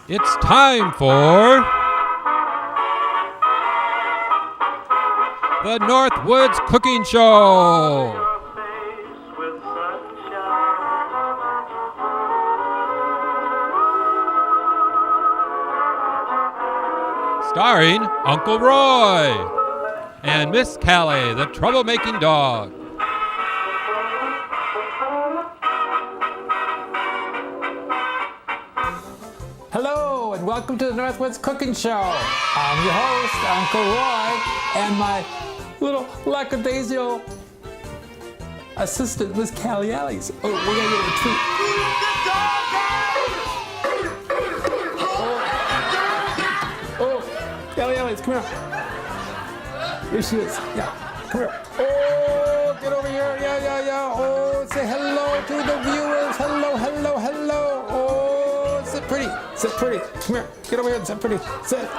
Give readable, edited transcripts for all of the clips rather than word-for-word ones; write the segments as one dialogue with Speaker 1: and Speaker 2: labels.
Speaker 1: It's time for the Northwoods Cooking Show. Starring Uncle Roy and Miss Callie, the troublemaking dog.
Speaker 2: Hello and welcome to the Northwoods Cooking Show. I'm your host, Uncle Roy, and my little lackadaisical assistant, Miss Callie Alice. Oh, we're gonna get a treat. Oh, Callie Alice, come here. Here she is. Yeah, come here. Oh, get over here. Yeah. Oh, say hello to the viewers. Hello. Oh, sit pretty. Come here. Get over here and sit pretty. Sit.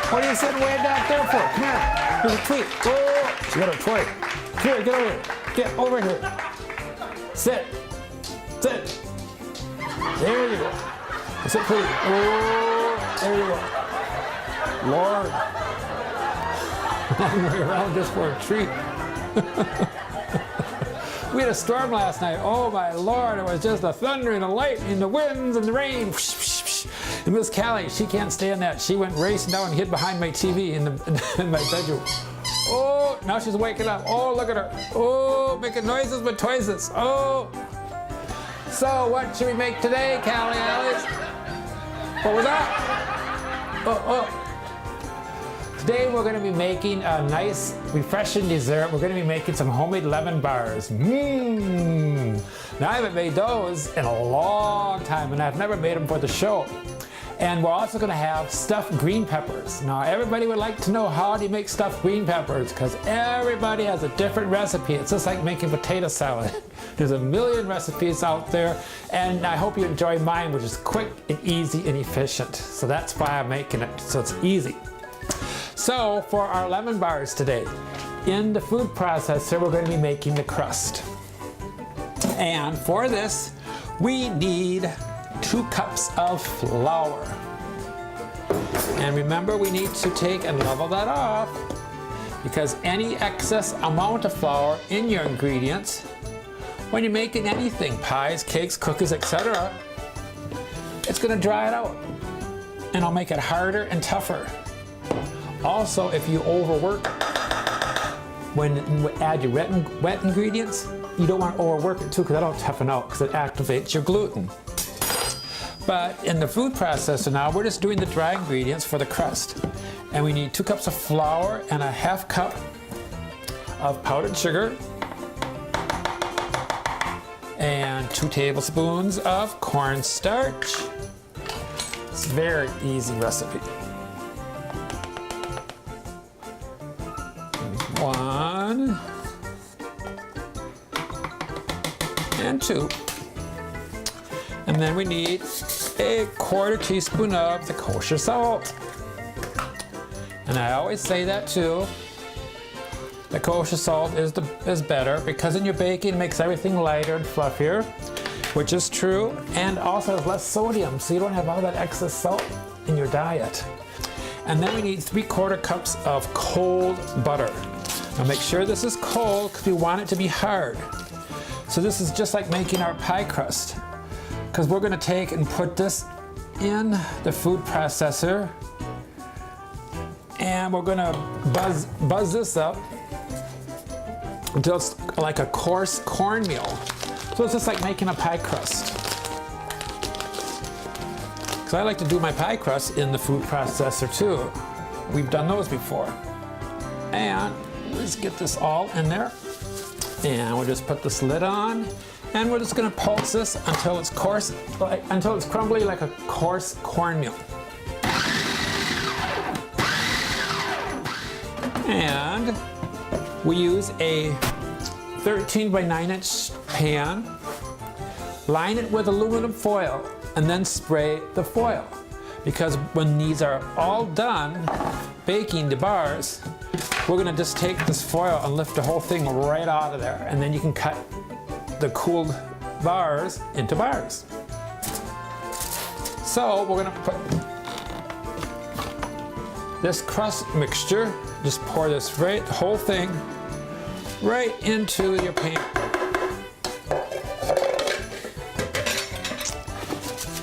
Speaker 2: What are you sitting way down there for? Come here. Here's a treat. Oh, she got a toy. Come here, get over here. Get over here. Sit. There you go. Sit pretty. Oh, there you go. Lord. Long way around just for a treat. We had a storm last night. Oh my Lord, it was just the thunder and the lightning, the winds and the rain. And Miss Callie, she can't stand that. She went racing down and hid behind my TV in my bedroom. Oh, now she's waking up. Oh, look at her. Oh, making noises with toises. Oh. So what should we make today, Callie Alice? What was that? Oh. Today we're going to be making a nice, refreshing dessert. We're going to be making some homemade lemon bars. Now I haven't made those in a long time, and I've never made them for the show. And we're also going to have stuffed green peppers. Now everybody would like to know, how do you make stuffed green peppers? Because everybody has a different recipe. It's just like making potato salad. There's a million recipes out there, and I hope you enjoy mine, which is quick and easy and efficient. So that's why I'm making it, so it's easy. So for our lemon bars today, in the food processor, we're going to be making the crust. And for this, we need 2 cups of flour. And remember, we need to take and level that off, because any excess amount of flour in your ingredients, when you're making anything, pies, cakes, cookies, etc., it's going to dry it out. And it'll make it harder and tougher. Also, if you overwork when you add your wet ingredients, you don't want to overwork it too, because that'll toughen out, because it activates your gluten. But in the food processor now, we're just doing the dry ingredients for the crust. And we need 2 cups of flour and a ½ cup of powdered sugar and 2 tablespoons of cornstarch. It's a very easy recipe. 1 and 2. And then we need a 1/4 teaspoon of the kosher salt. And I always say that too. The kosher salt is better, because in your baking it makes everything lighter and fluffier, which is true, and also has less sodium, so you don't have all that excess salt in your diet. And then we need 3/4 cups of cold butter. Now make sure this is cold, because we want it to be hard. So this is just like making our pie crust, because we're going to take and put this in the food processor, and we're going to buzz this up until it's like a coarse cornmeal. So it's just like making a pie crust. Because I like to do my pie crust in the food processor too. We've done those before. And let's get this all in there. And we'll just put this lid on, and we're just going to pulse this until it's coarse, until it's crumbly like a coarse cornmeal. And we use a 13 by 9 inch pan, line it with aluminum foil, and then spray the foil. Because when these are all done baking the bars, we're going to just take this foil and lift the whole thing right out of there, and then you can cut the cooled bars into bars. So we're gonna put this crust mixture, just pour this whole thing right into your pan.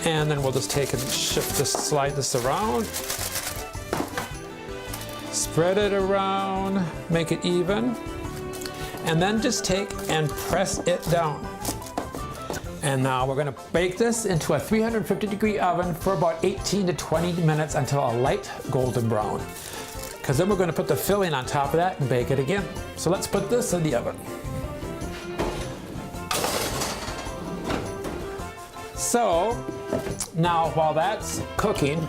Speaker 2: And then we'll just take and shift this, slide this around. Spread it around, make it even. And then just take and press it down. And now we're gonna bake this into a 350-degree oven for about 18 to 20 minutes until a light golden brown. Because then we're gonna put the filling on top of that and bake it again. So let's put this in the oven. So now while that's cooking,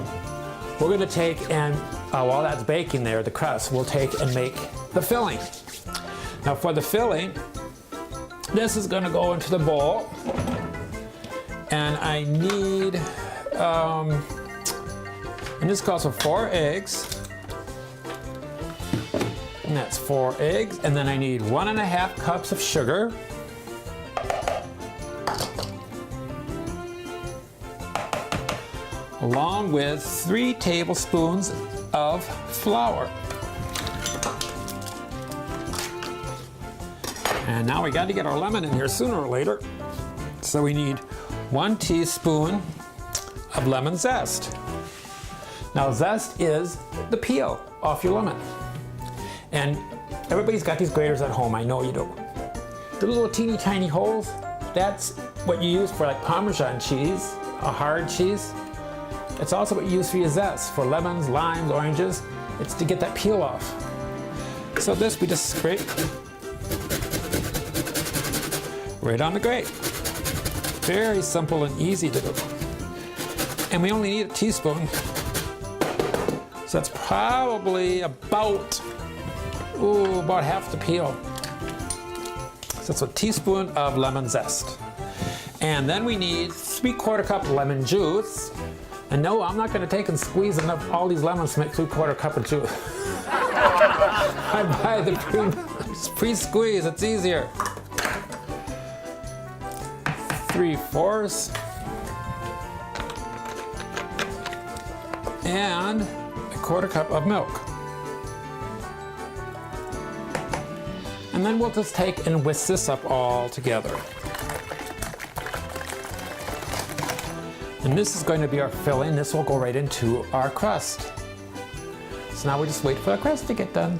Speaker 2: we're gonna take and, while that's baking there, the crust, we'll take and make the filling. Now for the filling, this is gonna go into the bowl. And I need, and this calls for 4 eggs. And that's 4 eggs. And then I need 1.5 cups of sugar. Along with 3 tablespoons of flour. And now we got to get our lemon in here sooner or later. So we need 1 teaspoon of lemon zest. Now zest is the peel off your lemon. And everybody's got these graters at home, I know you do. The little teeny tiny holes, that's what you use for like Parmesan cheese, a hard cheese. It's also what you use for your zest, for lemons, limes, oranges. It's to get that peel off. So this we just scrape right on the grate. Very simple and easy to do. And we only need a teaspoon. So that's probably about half the peel. So that's a teaspoon of lemon zest. And then we need 3/4 cup of lemon juice. And no, I'm not gonna take and squeeze enough all these lemons to make 3/4 cup of juice. I buy the pre-squeeze, it's easier. 3/4 and 1/4 cup of milk. And then we'll just take and whisk this up all together. And this is going to be our filling. This will go right into our crust. So now we just wait for the crust to get done.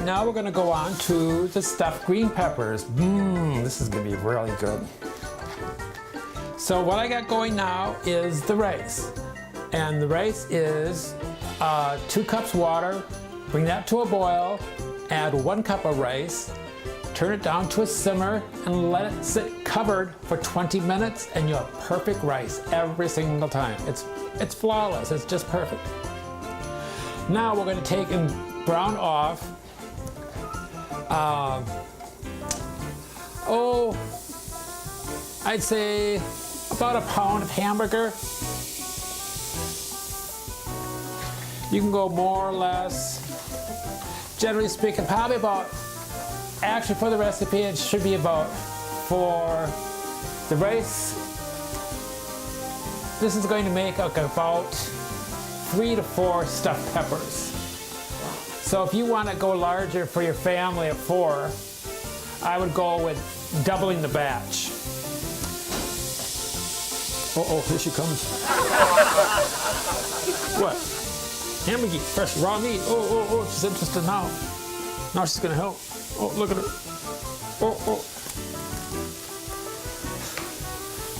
Speaker 2: Now we're going to go on to the stuffed green peppers. This is going to be really good. So what I got going now is the rice. And the rice is 2 cups water. Bring that to a boil. Add 1 cup of rice. Turn it down to a simmer and let it sit covered for 20 minutes and you have perfect rice every single time. It's flawless. It's just perfect. Now we're going to take and brown off I'd say about 1 pound of hamburger. You can go more or less. Generally speaking, probably about, actually for the recipe, it should be about, for the rice, this is going to make like about 3 to 4 stuffed peppers. So if you want to go larger for your family of 4, I would go with doubling the batch. Uh-oh, here she comes. What? Hamburger, fresh raw meat. Oh, she's interested now. Now she's gonna help. Oh, look at her. Oh.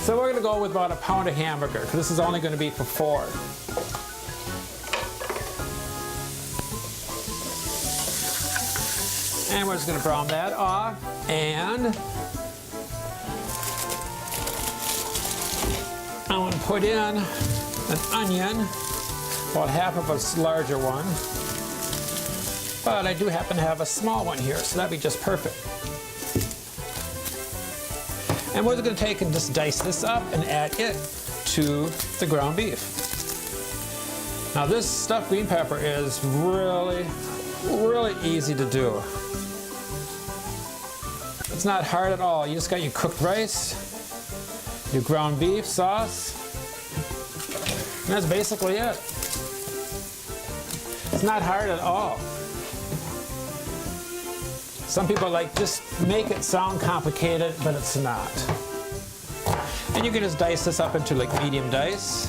Speaker 2: So we're gonna go with about 1 pound of hamburger, because this is only gonna be for 4. And we're just going to brown that off. And I'm going to put in an onion, about half of a larger one. But I do happen to have a small one here, so that'd be just perfect. And we're going to take and just dice this up and add it to the ground beef. Now this stuffed green pepper is really, really easy to do. It's not hard at all. You just got your cooked rice, your ground beef sauce, and that's basically it. It's not hard at all. Some people just make it sound complicated, but it's not. And you can just dice this up into like medium dice.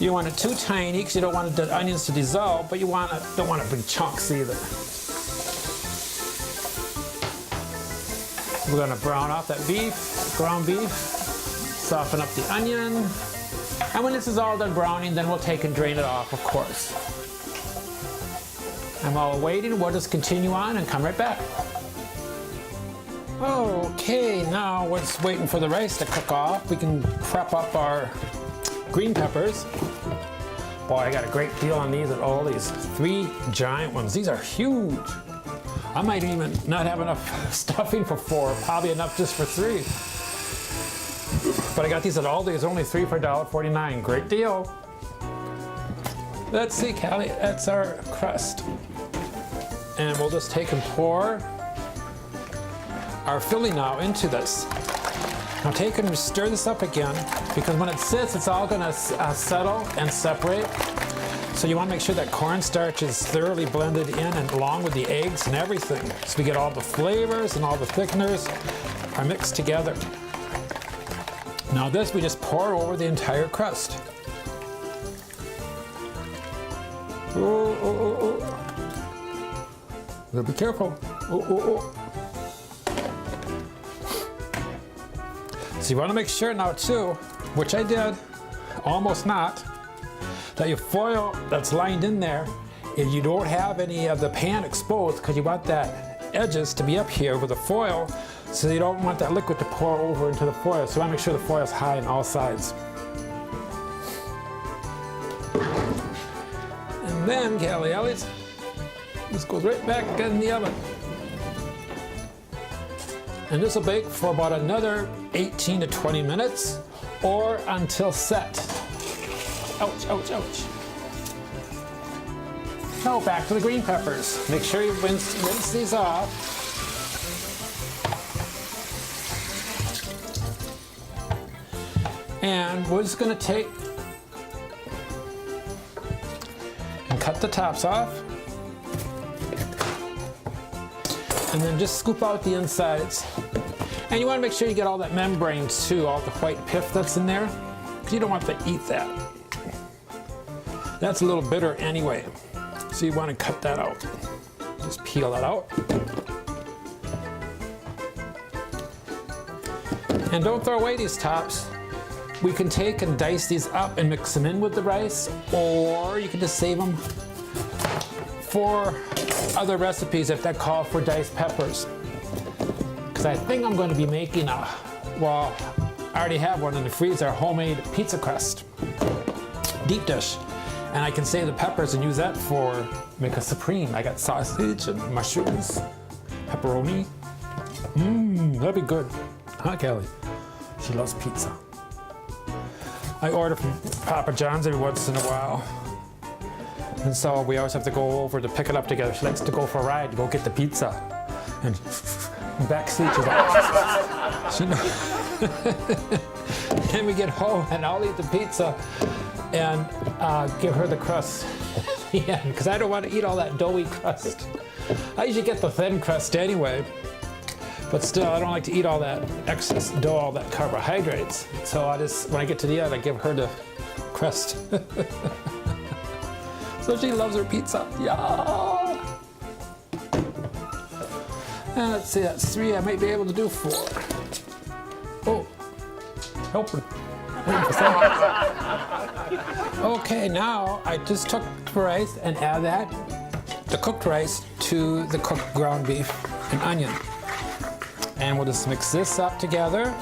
Speaker 2: You want it too tiny because you don't want the onions to dissolve, but you don't want it big chunks either. We're going to brown off that beef, ground beef, soften up the onion. And when this is all done browning, then we'll take and drain it off, of course. And while we're waiting, we'll just continue on and come right back. Okay, now we're just waiting for the rice to cook off. We can prep up our green peppers. Boy, I got a great deal on these at all these 3 giant ones. These are huge. I might even not have enough stuffing for 4, probably enough just for 3. But I got these at Aldi's, only 3 for $1.49. Great deal. Let's see, Callie, that's our crust. And we'll just take and pour our filling now into this. Now take and stir this up again, because when it sits, it's all gonna settle and separate. So you wanna make sure that cornstarch is thoroughly blended in and along with the eggs and everything. So we get all the flavors and all the thickeners are mixed together. Now this we just pour over the entire crust. Oh, oh, oh, oh. Gotta be careful. Oh, oh, oh. So you want to make sure now too, which I did, almost not, that your foil that's lined in there, if you don't have any of the pan exposed, because you want that edges to be up here with the foil, so you don't want that liquid to pour over into the foil. So you want to make sure the foil's high on all sides. And then, Callie, this goes right back in the oven. And this will bake for about another 18 to 20 minutes or until set. Ouch, ouch, ouch. Now back to the green peppers. Make sure you rinse these off. And we're just gonna take and cut the tops off. And then just scoop out the insides. And you want to make sure you get all that membrane too, all the white pith that's in there, because you don't want to eat that. That's a little bitter anyway, so you want to cut that out. Just peel that out. And don't throw away these tops. We can take and dice these up and mix them in with the rice, or you can just save them for other recipes if that call for diced peppers. Because I think I'm going to be making well, I already have one in the freezer, homemade pizza crust, deep dish. And I can save the peppers and use that for make a supreme. I got sausage and mushrooms, pepperoni. That'd be good. Huh, Callie? She loves pizza. I order from Papa John's every once in a while. And so we always have to go over to pick it up together. She likes to go for a ride to go get the pizza. And backseat, she's like, she knows. And we get home and I'll eat the pizza and give her the crust at the end, because I don't want to eat all that doughy crust. I usually get the thin crust anyway, but still I don't like to eat all that excess dough, all that carbohydrates. So I just, when I get to the end, I give her the crust. So she loves her pizza. Yeah. And let's see, that's 3. I might be able to do 4. Oh, help her. Okay, now I just took the rice and add the cooked rice to the cooked ground beef and onion. And we'll just mix this up together.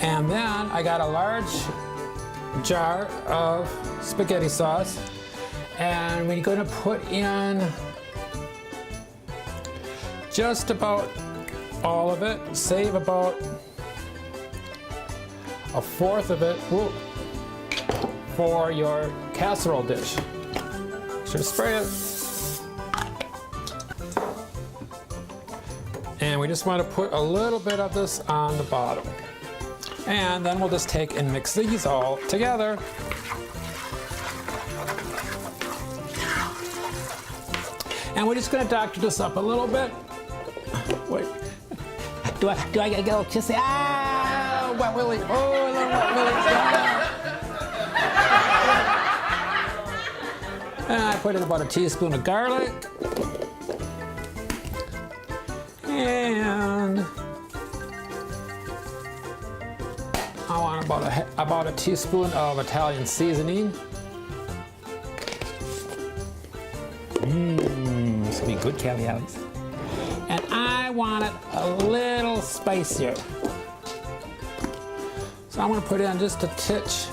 Speaker 2: And then I got a large jar of spaghetti sauce, and we're going to put in just about all of it. Save about a fourth of it for your casserole dish. Should spray it. And we just want to put a little bit of this on the bottom. And then we'll just take and mix these all together. And we're just going to doctor this up a little bit. Wait. Do I gotta go kissy? Ah, wet willy. Oh, a little wet willy. And I put in about a teaspoon of garlic. And I want about a teaspoon of Italian seasoning. This will be good, Callie Alex. And I want it a little spicier. So I'm going to put in just a titch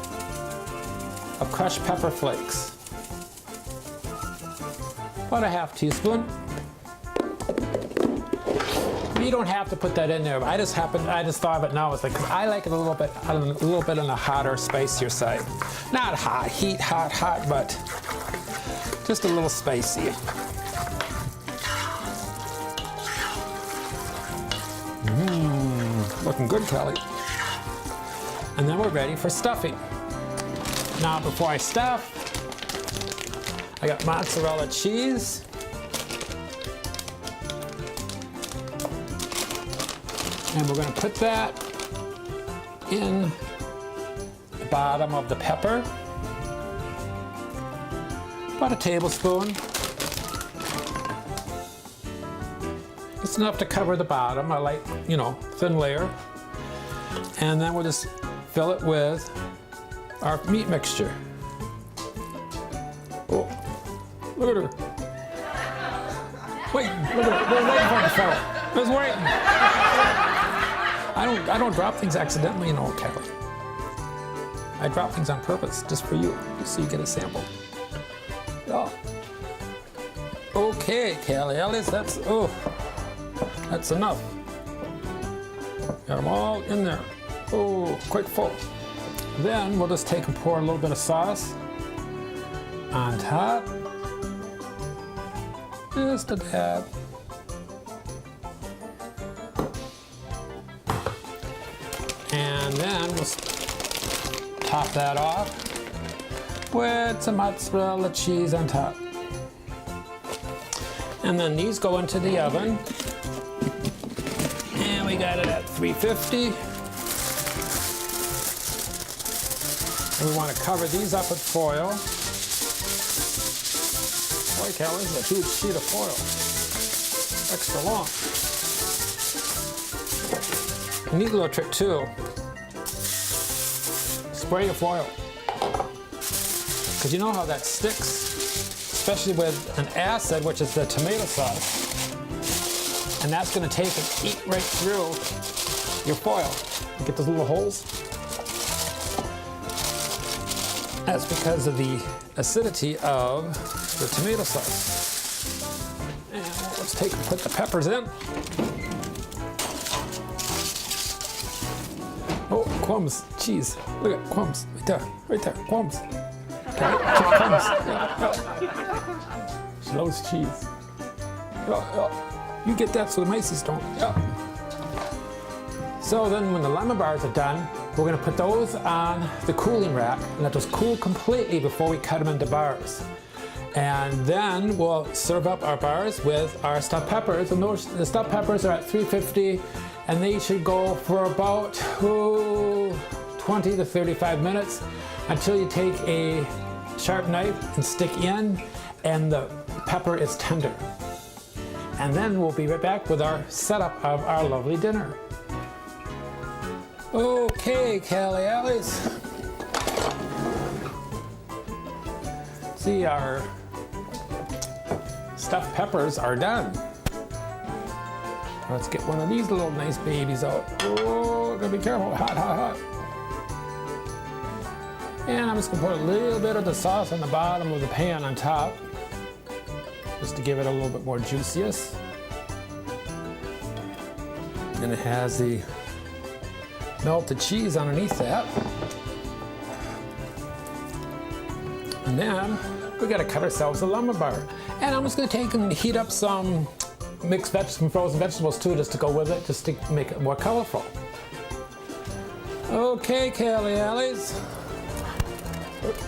Speaker 2: of crushed pepper flakes. About a half teaspoon. You don't have to put that in there. I just thought of it now. It's like, 'cause I like it a little bit on the hotter, spicier side. Not hot, hot, but just a little spicy. Looking good, Callie. And then we're ready for stuffing. Now, before I stuff, I got mozzarella cheese. And we're going to put that in the bottom of the pepper. About a tablespoon. It's enough to cover the bottom. I like, thin layer. And then we'll just fill it with our meat mixture. Oh, look at her. Wait, look at her. We're waiting for the fellow. Just waiting. I don't drop things accidentally, Callie. I drop things on purpose, just for you, so you get a sample. Oh. Okay, Callie Ellis, that's enough. Got them all in there. Oh, quite full. Then we'll just take and pour a little bit of sauce on top. Just a dab. And then we'll top that off with some mozzarella cheese on top. And then these go into the oven. And we got it at 350. And we want to cover these up with foil. Boy, Callie, this is a huge sheet of foil. Extra long. Neat little trick too. Spray your foil. Because you know how that sticks, especially with an acid, which is the tomato sauce. And that's going to take and eat right through your foil. You get those little holes. That's because of the acidity of the tomato sauce. And let's take and put the peppers in. Oh, crumbs, cheese. Look at crumbs, right there, crumbs. Okay, crumbs. Yeah. She loves cheese. Yeah. You get that so the mices don't. Yeah. So then when the lemon bars are done, we're gonna put those on the cooling rack and let those cool completely before we cut them into bars. And then we'll serve up our bars with our stuffed peppers. And the stuffed peppers are at 350. And they should go for about 20 to 35 minutes until you take a sharp knife and stick in and the pepper is tender. And then we'll be right back with our setup of our lovely dinner. Okay, Callie Alice. See, our stuffed peppers are done. Let's get one of these little nice babies out. Oh, gotta be careful. Hot, hot, hot. And I'm just gonna put a little bit of the sauce on the bottom of the pan on top, just to give it a little bit more juiciness. And it has the melted cheese underneath that. And then we gotta cut ourselves a lemon bar. And I'm just gonna take and heat up some mixed some frozen vegetables too, just to go with it, just to make it more colorful. Okay, Callie Allies.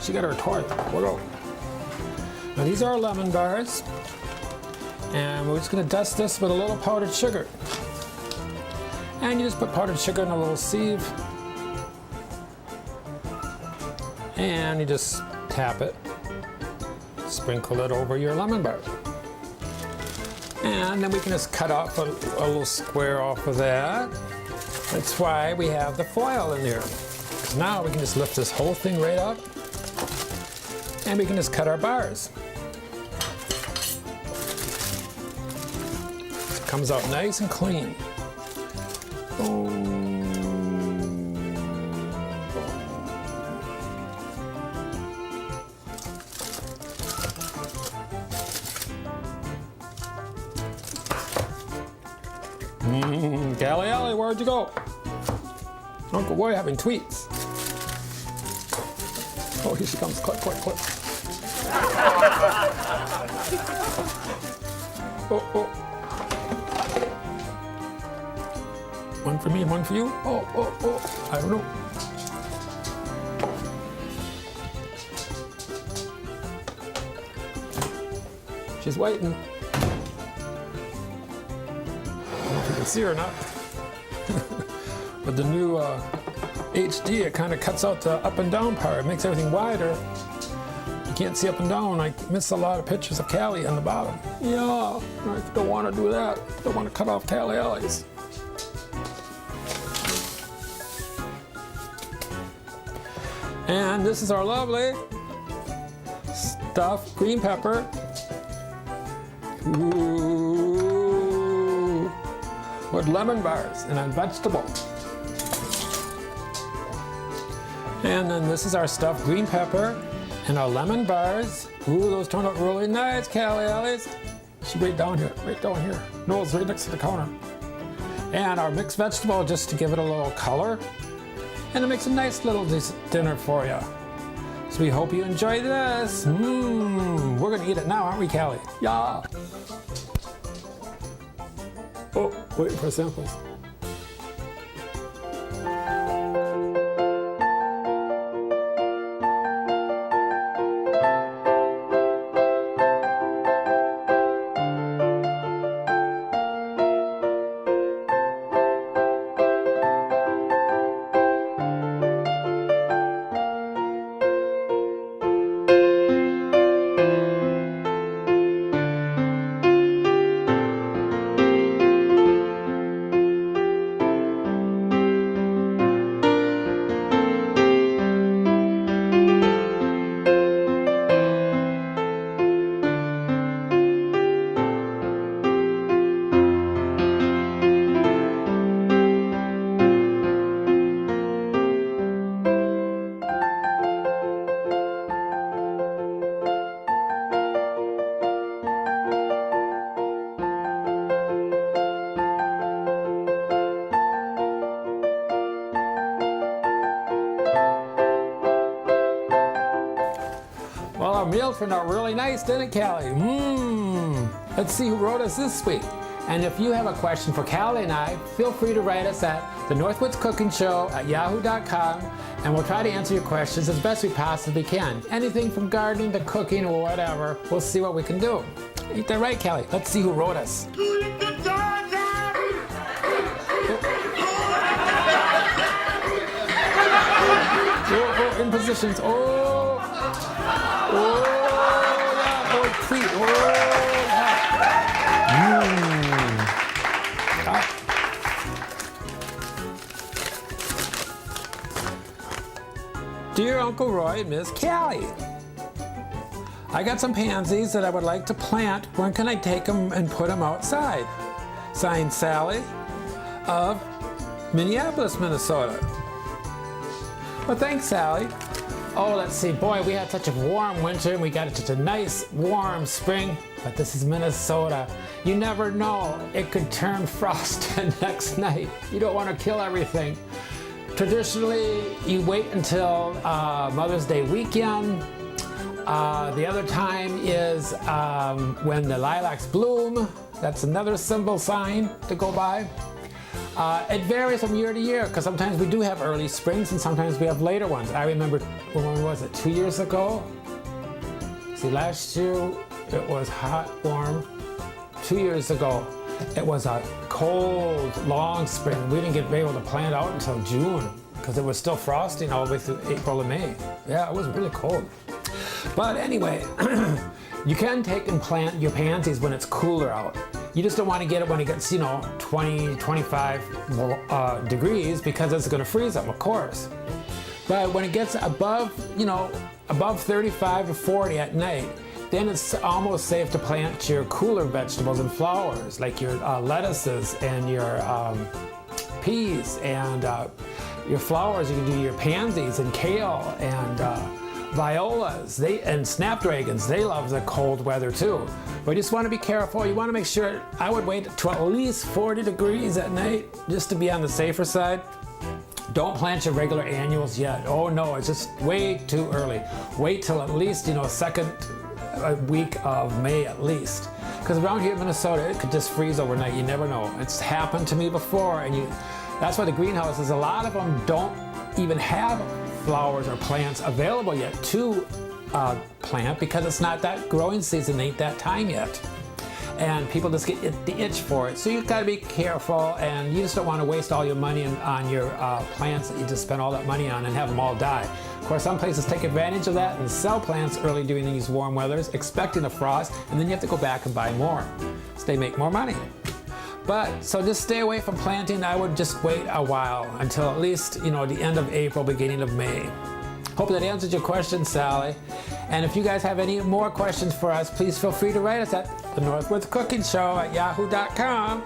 Speaker 2: She got her toy. Whoa. Now these are lemon bars. And we're just gonna dust this with a little powdered sugar. And you just put powdered sugar in a little sieve. And you just tap it. Sprinkle it over your lemon bar. And then we can just cut off a little square off of that. That's why we have the foil in there. Now we can just lift this whole thing right up. And we can just cut our bars. It comes out nice and clean. Boom. Callie, where'd you go? Uncle Roy having tweets. Oh, here she comes. Click, click, click. Oh. One for me and one for you. Oh. I don't know. She's waiting. I don't know if you can see her or not. But the new HD, it kind of cuts out the up and down part. It makes everything wider. You can't see up and down. I miss a lot of pictures of Callie on the bottom. Yeah, I don't want to do that. I don't want to cut off Callie Allies. And this is our lovely stuffed green pepper. Ooh, with lemon bars and a vegetable. And then this is our stuffed green pepper and our lemon bars. Ooh, those turned out really nice, Callie Allies. She's right down here, No, it's right next to the counter. And our mixed vegetable, just to give it a little color. And it makes a nice little dinner for you. So we hope you enjoy this. We're gonna eat it now, aren't we, Callie? Yeah. Oh, waiting for samples. Well, our meal turned out really nice, didn't it, Callie? Let's see who wrote us this week. And if you have a question for Callie and I, feel free to write us at the Northwoods Cooking Show at yahoo.com, and we'll try to answer your questions as best we possibly can. Anything from gardening to cooking or whatever, we'll see what we can do. Ain't that right, Callie? Let's see who wrote us. Oh, in positions. Yeah, boy, treat. Dear Uncle Roy, Miss Callie, I got some pansies that I would like to plant. When can I take them and put them outside? Signed, Sally of Minneapolis, Minnesota. Well, thanks, Sally. Oh, let's see. Boy, we had such a warm winter and we got such a nice warm spring, but this is Minnesota. You never know. It could turn frost next night. You don't want to kill everything. Traditionally, you wait until Mother's Day weekend. The other time is when the lilacs bloom. That's another symbol sign to go by. It varies from year to year because sometimes we do have early springs and sometimes we have later ones. I remember, when was it, 2 years ago? See, last year it was hot, warm. 2 years ago it was a cold, long spring. We didn't get able to plant out until June because it was still frosting all the way through April and May. Yeah, it was really cold. But anyway, you can take and plant your pansies when it's cooler out. You just don't want to get it when it gets, 20, 25 degrees because it's going to freeze them, of course. But when it gets above, above 35 or 40 at night, then it's almost safe to plant your cooler vegetables and flowers, like your lettuces and your peas and your flowers. You can do your pansies and kale and violas and snapdragons. They love the cold weather too. But you just want to be careful. You want to make sure, I would wait to at least 40 degrees at night just to be on the safer side. Don't plant your regular annuals yet. Oh no, it's just way too early. Wait till at least, second week of May at least. Because around here in Minnesota, it could just freeze overnight. You never know. It's happened to me before, and that's why the greenhouses, a lot of them don't even have flowers or plants available yet to plant because it's not that growing season, ain't that time yet. And people just get the itch for it. So you've got to be careful, and you just don't want to waste all your money on your plants that you just spent all that money on and have them all die. Of course, some places take advantage of that and sell plants early during these warm weathers, expecting a frost, and then you have to go back and buy more. So they make more money. But, so just stay away from planting. I would just wait a while until at least, the end of April, beginning of May. Hope that answers your question, Sally. And if you guys have any more questions for us, please feel free to write us at the Northwoods Cooking Show at yahoo.com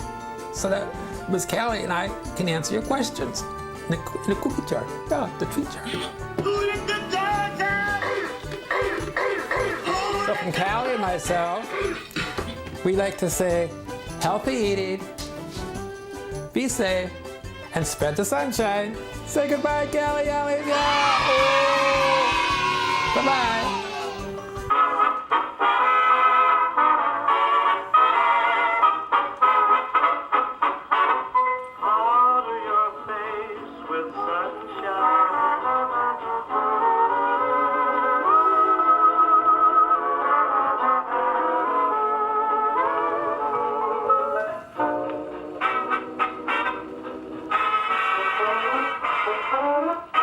Speaker 2: so that Miss Callie and I can answer your questions in a cookie jar. Yeah, the treat jar. So from Callie and myself, we like to say, healthy eating, be safe, and spread the sunshine. Say goodbye, Callie. Bye-bye.
Speaker 3: Thank you.